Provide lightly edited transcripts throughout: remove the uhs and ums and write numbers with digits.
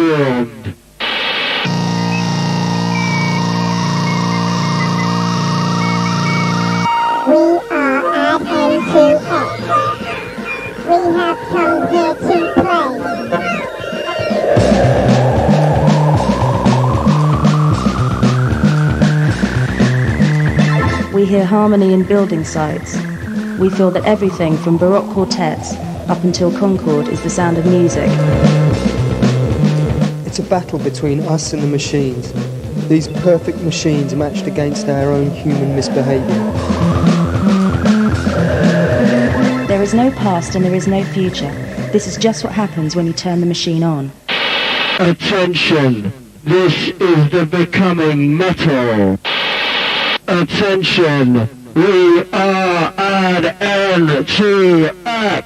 transformed. We are at N2X. We have come here to play. We hear harmony in building sites. We feel that everything from Baroque quartets up until Concord is the sound of music. It's a battle between us and the machines. These perfect machines matched against our own human misbehaviour. There is no past and there is no future. This is just what happens when you turn the machine on. Attention, this is the becoming metal. Attention, we are at N2X.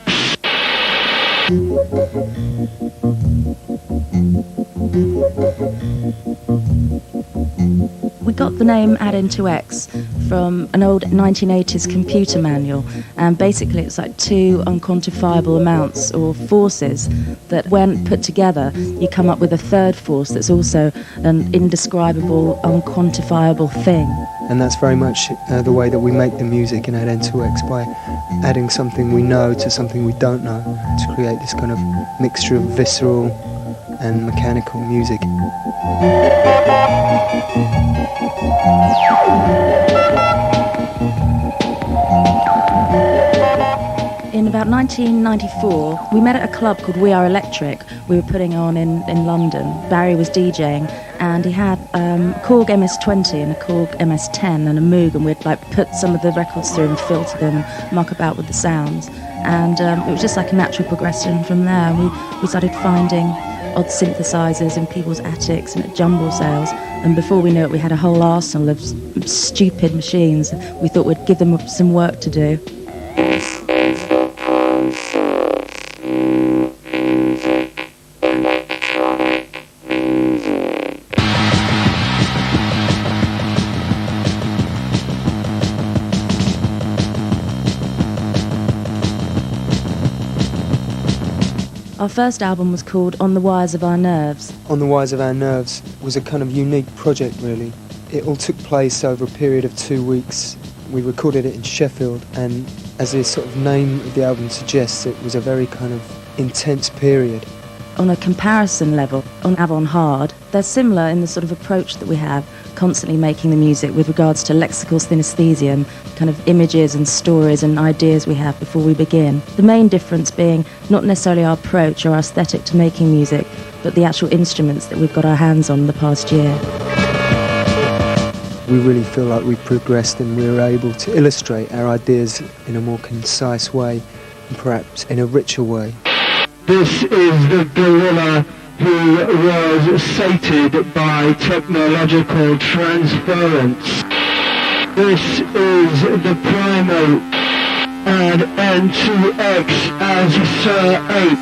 We got the name Add N2X from an old 1980s computer manual, and basically it's like two unquantifiable amounts or forces that when put together you come up with a third force that's also an indescribable, unquantifiable thing. And that's very much the way that we make the music in Add N2X, by adding something we know to something we don't know to create this kind of mixture of visceral and mechanical music. In about 1994, we met at a club called We Are Electric. We were putting on in London. Barry was DJing, and he had a Korg MS-20 and a Korg MS-10 and a Moog, and we'd like put some of the records through and filter them and muck about with the sounds. And it was just like a natural progression from there. We started finding odd synthesizers in people's attics and at jumble sales, and before we knew it we had a whole arsenal of stupid machines. We thought we'd give them some work to do. Our first album was called On the Wires of Our Nerves. On the Wires of Our Nerves was a kind of unique project, really. It all took place over a period of 2 weeks. We recorded it in Sheffield, and as the sort of name of the album suggests, it was a very kind of intense period. On a comparison level, on Avant-Hard, they're similar in the sort of approach that we have, constantly making the music with regards to lexical synesthesia and kind of images and stories and ideas we have before we begin. The main difference being not necessarily our approach or our aesthetic to making music, but the actual instruments that we've got our hands on the past year. We really feel like we've progressed and we're able to illustrate our ideas in a more concise way and perhaps in a richer way. This is the gorilla who was sated by technological transference. This is the primate and N2X as Sir Ape.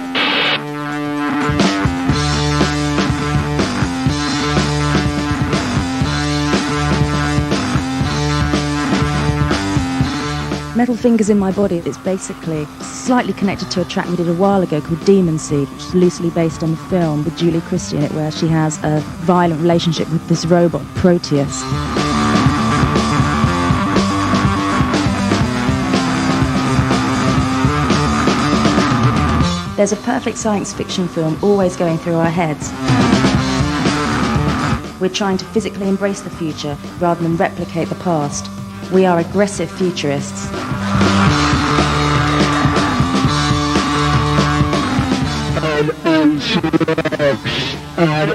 Metal Fingers in My Body is basically slightly connected to a track we did a while ago called Demon Seed, which is loosely based on the film with Julie Christie in it, where she has a violent relationship with this robot, Proteus. There's a perfect science fiction film always going through our heads. We're trying to physically embrace the future rather than replicate the past. We are aggressive futurists. And N2X and